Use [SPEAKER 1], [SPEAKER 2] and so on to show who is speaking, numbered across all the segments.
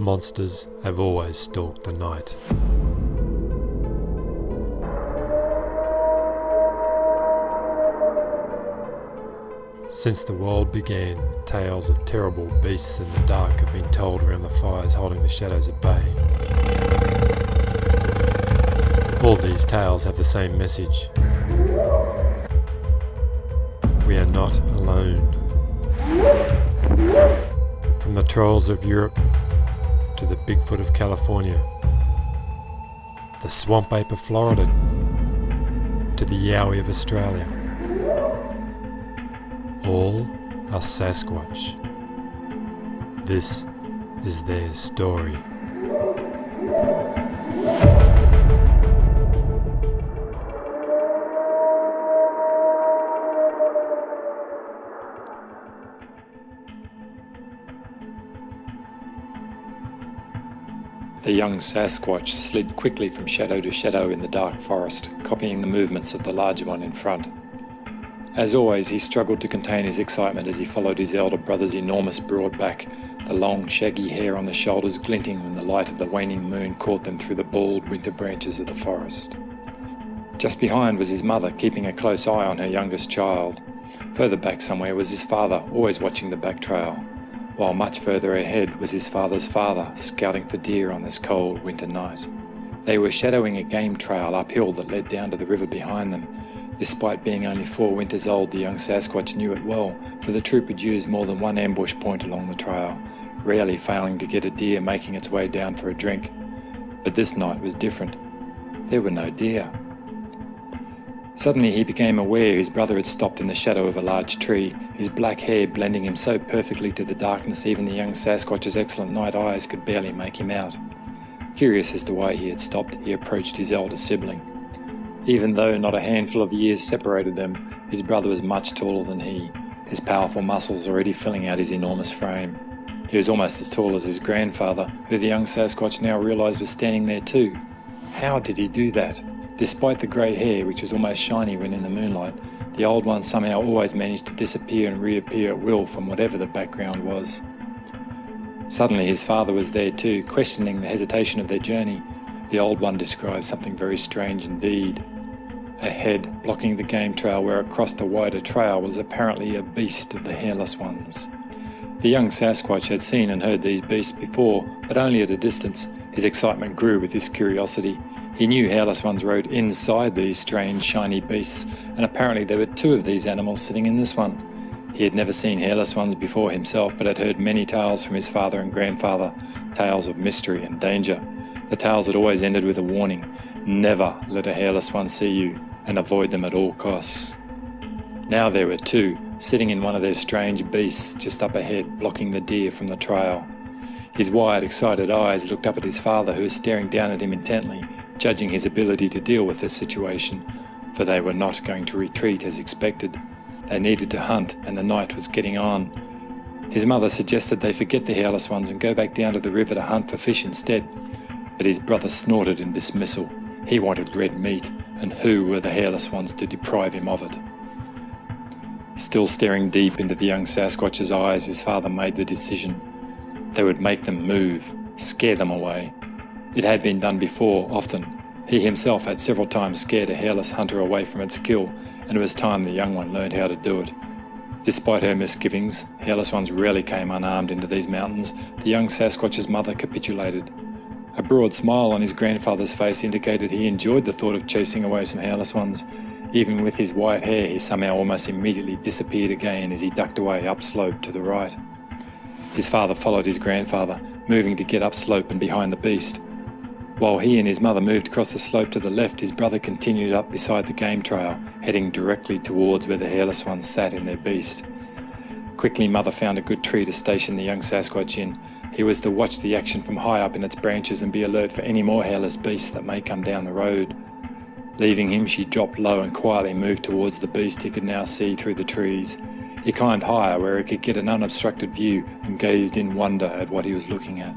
[SPEAKER 1] Monsters have always stalked the night. Since the world began, tales of terrible beasts in the dark have been told around the fires holding the shadows at bay. All these tales have the same message. We are not alone. From the trolls of Europe to the Bigfoot of California, the swamp ape of Florida to the yowie of Australia, all are Sasquatch. This is their story.
[SPEAKER 2] The young Sasquatch slid quickly from shadow to shadow in the dark forest, copying the movements of the larger one in front. As always, he struggled to contain his excitement as he followed his elder brother's enormous broad back, the long shaggy hair on the shoulders glinting when the light of the waning moon caught them through the bald winter branches of the forest. Just behind was his mother, keeping a close eye on her youngest child. Further back somewhere was his father, always watching the back trail, while much further ahead was his father's father, scouting for deer on this cold winter night. They were shadowing a game trail uphill that led down to the river behind them. Despite being only 4 winters old, the young Sasquatch knew it well, for the troop had used more than one ambush point along the trail, rarely failing to get a deer making its way down for a drink. But this night was different. There were no deer. Suddenly he became aware his brother had stopped in the shadow of a large tree, his black hair blending him so perfectly to the darkness even the young Sasquatch's excellent night eyes could barely make him out. Curious as to why he had stopped, he approached his elder sibling. Even though not a handful of years separated them, his brother was much taller than he, his powerful muscles already filling out his enormous frame. He was almost as tall as his grandfather, who the young Sasquatch now realised was standing there too. How did he do that? Despite the grey hair, which was almost shiny when in the moonlight, the old one somehow always managed to disappear and reappear at will from whatever the background was. Suddenly his father was there too, questioning the hesitation of their journey. The old one described something very strange indeed. Ahead, blocking the game trail where it crossed a wider trail, was apparently a beast of the hairless ones. The young Sasquatch had seen and heard these beasts before, but only at a distance. His excitement grew with his curiosity. He knew hairless ones rode inside these strange, shiny beasts, and apparently there were 2 of these animals sitting in this one. He had never seen hairless ones before himself, but had heard many tales from his father and grandfather, tales of mystery and danger. The tales had always ended with a warning: never let a hairless one see you, and avoid them at all costs. Now there were 2, sitting in one of their strange beasts just up ahead, blocking the deer from the trail. His wide, excited eyes looked up at his father, who was staring down at him intently, judging his ability to deal with this situation, for they were not going to retreat as expected. They needed to hunt, and the night was getting on. His mother suggested they forget the hairless ones and go back down to the river to hunt for fish instead, but his brother snorted in dismissal. He wanted red meat, and who were the hairless ones to deprive him of it? Still staring deep into the young Sasquatch's eyes, his father made the decision. They would make them move, scare them away. It had been done before, often. He himself had several times scared a hairless hunter away from its kill, and it was time the young one learned how to do it. Despite her misgivings, hairless ones rarely came unarmed into these mountains. The young Sasquatch's mother capitulated. A broad smile on his grandfather's face indicated he enjoyed the thought of chasing away some hairless ones. Even with his white hair, he somehow almost immediately disappeared again as he ducked away upslope to the right. His father followed his grandfather, moving to get upslope and behind the beast. While he and his mother moved across the slope to the left, his brother continued up beside the game trail, heading directly towards where the hairless ones sat in their beast. Quickly, mother found a good tree to station the young Sasquatch in. He was to watch the action from high up in its branches and be alert for any more hairless beasts that may come down the road. Leaving him, she dropped low and quietly moved towards the beast he could now see through the trees. He climbed higher where he could get an unobstructed view and gazed in wonder at what he was looking at.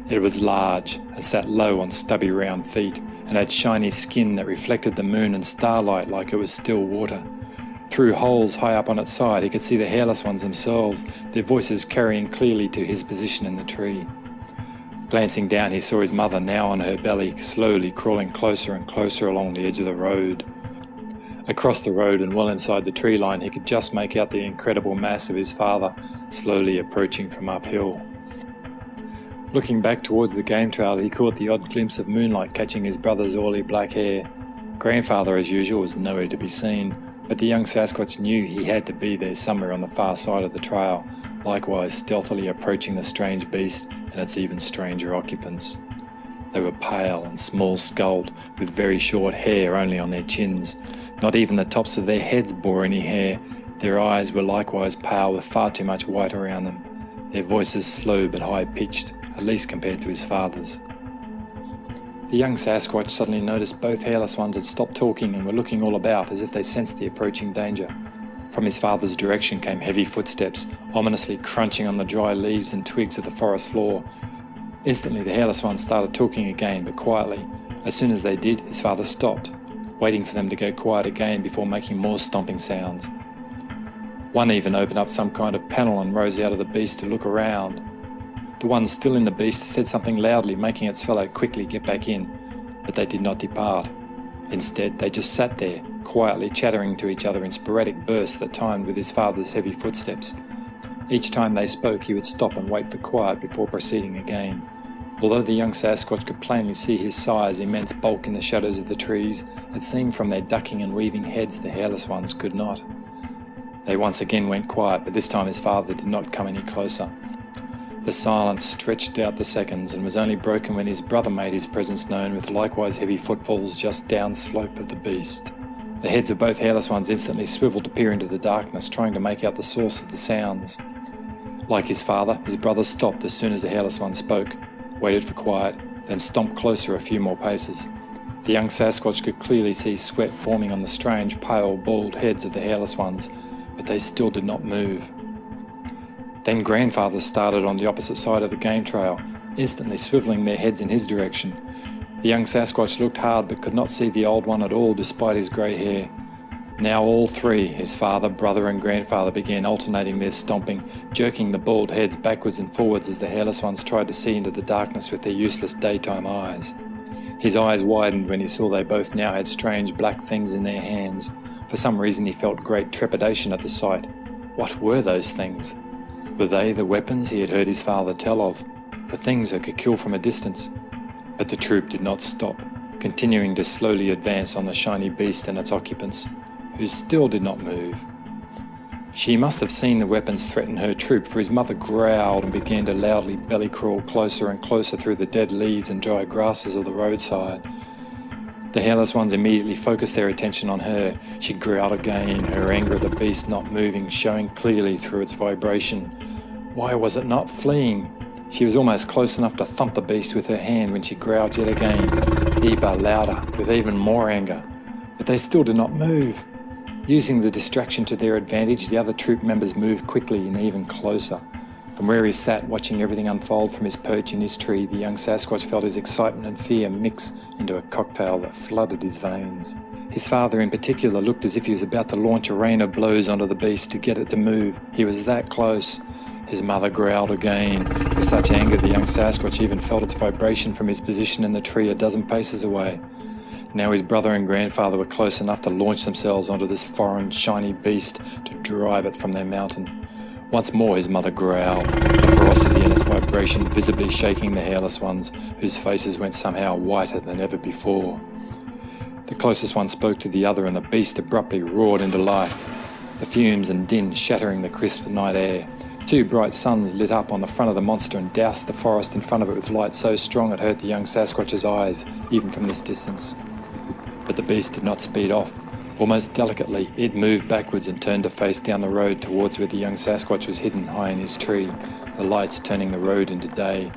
[SPEAKER 2] It was large and sat low on stubby round feet and had shiny skin that reflected the moon and starlight like it was still water. Through holes high up on its side, he could see the hairless ones themselves, their voices carrying clearly to his position in the tree. Glancing down, he saw his mother, now on her belly, slowly crawling closer and closer along the edge of the road. Across the road and well inside the tree line, he could just make out the incredible mass of his father, slowly approaching from uphill. Looking back towards the game trail, he caught the odd glimpse of moonlight catching his brother's oily black hair. Grandfather, as usual, was nowhere to be seen, but the young Sasquatch knew he had to be there somewhere on the far side of the trail, likewise stealthily approaching the strange beast and its even stranger occupants. They were pale and small-skulled, with very short hair only on their chins. Not even the tops of their heads bore any hair. Their eyes were likewise pale, with far too much white around them. Their voices slow but high-pitched, at least compared to his father's. The young Sasquatch suddenly noticed both hairless ones had stopped talking and were looking all about as if they sensed the approaching danger. From his father's direction came heavy footsteps, ominously crunching on the dry leaves and twigs of the forest floor. Instantly the hairless ones started talking again, but quietly. As soon as they did, his father stopped, waiting for them to go quiet again before making more stomping sounds. One even opened up some kind of panel and rose out of the beast to look around. The one still in the beast said something loudly, making its fellow quickly get back in, but they did not depart. Instead, they just sat there, quietly chattering to each other in sporadic bursts that timed with his father's heavy footsteps. Each time they spoke, he would stop and wait for quiet before proceeding again. Although the young Sasquatch could plainly see his size, immense bulk in the shadows of the trees, it seemed from their ducking and weaving heads the hairless ones could not. They once again went quiet, but this time his father did not come any closer. The silence stretched out the seconds and was only broken when his brother made his presence known with likewise heavy footfalls just downslope of the beast. The heads of both hairless ones instantly swiveled to peer into the darkness, trying to make out the source of the sounds. Like his father, his brother stopped as soon as the hairless one spoke, waited for quiet, then stomped closer a few more paces. The young Sasquatch could clearly see sweat forming on the strange, pale, bald heads of the hairless ones, but they still did not move. Then grandfather started on the opposite side of the game trail, instantly swiveling their heads in his direction. The young Sasquatch looked hard but could not see the old one at all despite his grey hair. Now all three, his father, brother and grandfather, began alternating their stomping, jerking the bald heads backwards and forwards as the hairless ones tried to see into the darkness with their useless daytime eyes. His eyes widened when he saw they both now had strange black things in their hands. For some reason he felt great trepidation at the sight. What were those things? Were they the weapons he had heard his father tell of, the things that could kill from a distance? But the troop did not stop, continuing to slowly advance on the shiny beast and its occupants, who still did not move. She must have seen the weapons threaten her troop, for his mother growled and began to loudly belly crawl closer and closer through the dead leaves and dry grasses of the roadside. The hairless ones immediately focused their attention on her. She growled again, her anger at the beast not moving, showing clearly through its vibration. Why was it not fleeing? She was almost close enough to thump the beast with her hand when she growled yet again, deeper, louder, with even more anger. But they still did not move. Using the distraction to their advantage, the other troop members moved quickly and even closer. From where he sat, watching everything unfold from his perch in his tree, the young Sasquatch felt his excitement and fear mix into a cocktail that flooded his veins. His father in particular looked as if he was about to launch a rain of blows onto the beast to get it to move. He was that close. His mother growled again. With such anger, the young Sasquatch even felt its vibration from his position in the tree a dozen paces away. Now his brother and grandfather were close enough to launch themselves onto this foreign, shiny beast to drive it from their mountain. Once more his mother growled, the ferocity and its vibration visibly shaking the hairless ones, whose faces went somehow whiter than ever before. The closest one spoke to the other and the beast abruptly roared into life, the fumes and din shattering the crisp night air. Two bright suns lit up on the front of the monster and doused the forest in front of it with light so strong it hurt the young Sasquatch's eyes, even from this distance. But the beast did not speed off. Almost delicately, it moved backwards and turned to face down the road towards where the young Sasquatch was hidden high in his tree, the lights turning the road into day.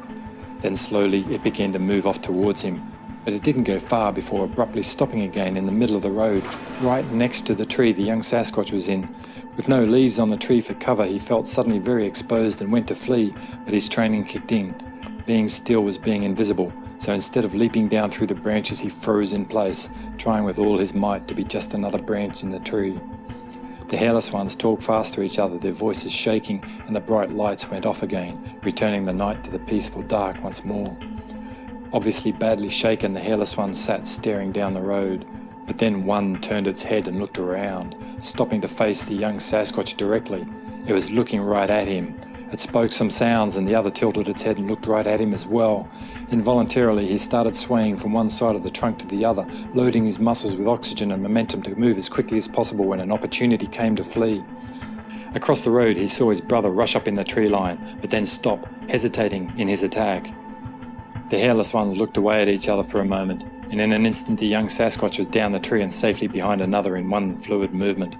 [SPEAKER 2] Then slowly it began to move off towards him, but it didn't go far before abruptly stopping again in the middle of the road, right next to the tree the young Sasquatch was in. With no leaves on the tree for cover, he felt suddenly very exposed and went to flee, but his training kicked in. Being still was being invisible, so instead of leaping down through the branches, he froze in place, trying with all his might to be just another branch in the tree. The hairless ones talked fast to each other, their voices shaking, and the bright lights went off again, returning the night to the peaceful dark once more. Obviously badly shaken, the hairless one sat staring down the road, but then one turned its head and looked around, stopping to face the young Sasquatch directly. It was looking right at him. It spoke some sounds, and the other tilted its head and looked right at him as well. Involuntarily, he started swaying from one side of the trunk to the other, loading his muscles with oxygen and momentum to move as quickly as possible when an opportunity came to flee. Across the road, he saw his brother rush up in the tree line, but then stop, hesitating in his attack. The hairless ones looked away at each other for a moment, and in an instant the young Sasquatch was down the tree and safely behind another in one fluid movement.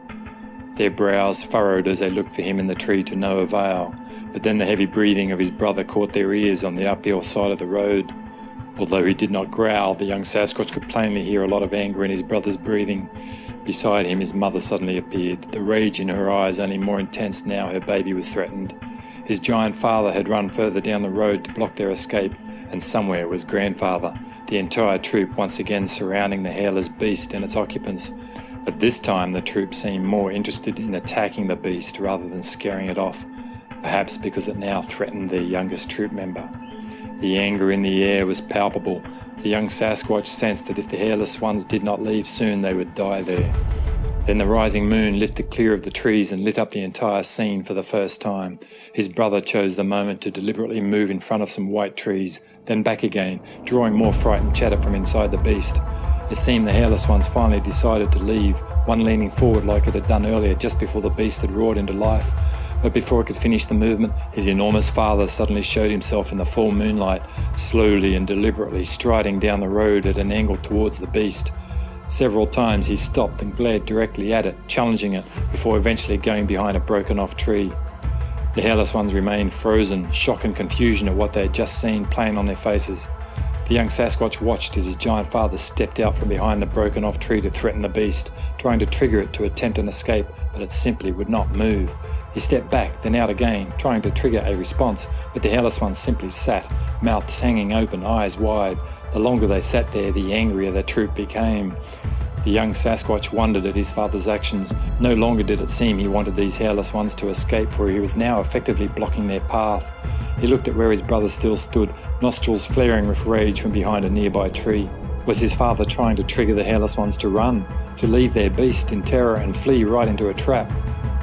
[SPEAKER 2] Their brows furrowed as they looked for him in the tree to no avail, but then the heavy breathing of his brother caught their ears on the uphill side of the road. Although he did not growl, the young Sasquatch could plainly hear a lot of anger in his brother's breathing. Beside him, his mother suddenly appeared, the rage in her eyes only more intense now her baby was threatened. His giant father had run further down the road to block their escape, and somewhere was grandfather, the entire troop once again surrounding the hairless beast and its occupants. But this time the troop seemed more interested in attacking the beast rather than scaring it off, perhaps because it now threatened their youngest troop member. The anger in the air was palpable. The young Sasquatch sensed that if the hairless ones did not leave soon, they would die there. Then the rising moon lifted clear of the trees and lit up the entire scene for the first time. His brother chose the moment to deliberately move in front of some white trees, then back again, drawing more frightened chatter from inside the beast. It seemed the hairless ones finally decided to leave, one leaning forward like it had done earlier just before the beast had roared into life. But before it could finish the movement, his enormous father suddenly showed himself in the full moonlight, slowly and deliberately striding down the road at an angle towards the beast. Several times he stopped and glared directly at it, challenging it, before eventually going behind a broken-off tree. The hairless ones remained frozen, shock and confusion at what they had just seen plain on their faces. The young Sasquatch watched as his giant father stepped out from behind the broken-off tree to threaten the beast, trying to trigger it to attempt an escape, but it simply would not move. He stepped back, then out again, trying to trigger a response, but the hairless ones simply sat, mouths hanging open, eyes wide. The longer they sat there, the angrier the troop became. The young Sasquatch wondered at his father's actions. No longer did it seem he wanted these hairless ones to escape, for he was now effectively blocking their path. He looked at where his brother still stood, nostrils flaring with rage from behind a nearby tree. Was his father trying to trigger the hairless ones to run, to leave their beast in terror and flee right into a trap?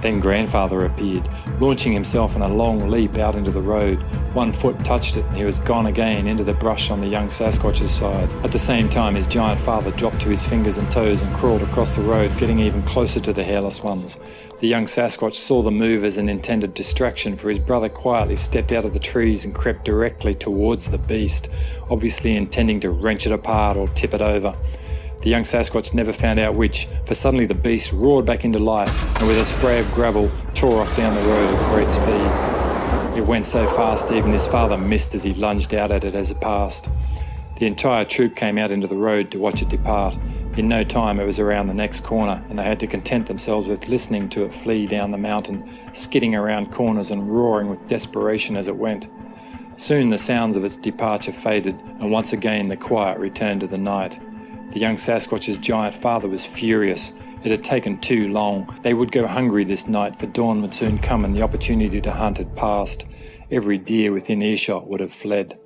[SPEAKER 2] Then grandfather appeared, launching himself in a long leap out into the road. One foot touched it and he was gone again into the brush on the young Sasquatch's side. At the same time, his giant father dropped to his fingers and toes and crawled across the road, getting even closer to the hairless ones. The young Sasquatch saw the move as an intended distraction, for his brother quietly stepped out of the trees and crept directly towards the beast, obviously intending to wrench it apart or tip it over. The young Sasquatch never found out which, for suddenly the beast roared back into life and with a spray of gravel tore off down the road at great speed. It went so fast even his father missed as he lunged out at it as it passed. The entire troop came out into the road to watch it depart. In no time it was around the next corner, and they had to content themselves with listening to it flee down the mountain, skidding around corners and roaring with desperation as it went. Soon the sounds of its departure faded, and once again the quiet returned to the night. The young Sasquatch's giant father was furious. It had taken too long. They would go hungry this night, for dawn would soon come and the opportunity to hunt had passed. Every deer within earshot would have fled.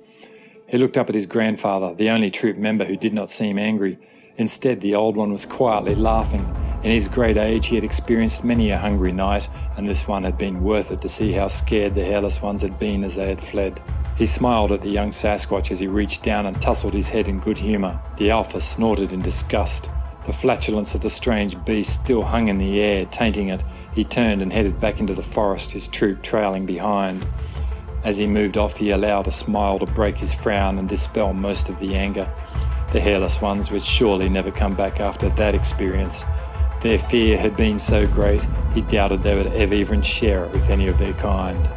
[SPEAKER 2] He looked up at his grandfather, the only troop member who did not seem angry. Instead, the old one was quietly laughing. In his great age, he had experienced many a hungry night, and this one had been worth it to see how scared the hairless ones had been as they had fled. He smiled at the young Sasquatch as he reached down and tousled his head in good humour. The alpha snorted in disgust. The flatulence of the strange beast still hung in the air, tainting it. He turned and headed back into the forest, his troop trailing behind. As he moved off, he allowed a smile to break his frown and dispel most of the anger. The hairless ones would surely never come back after that experience. Their fear had been so great, he doubted they would ever even share it with any of their kind.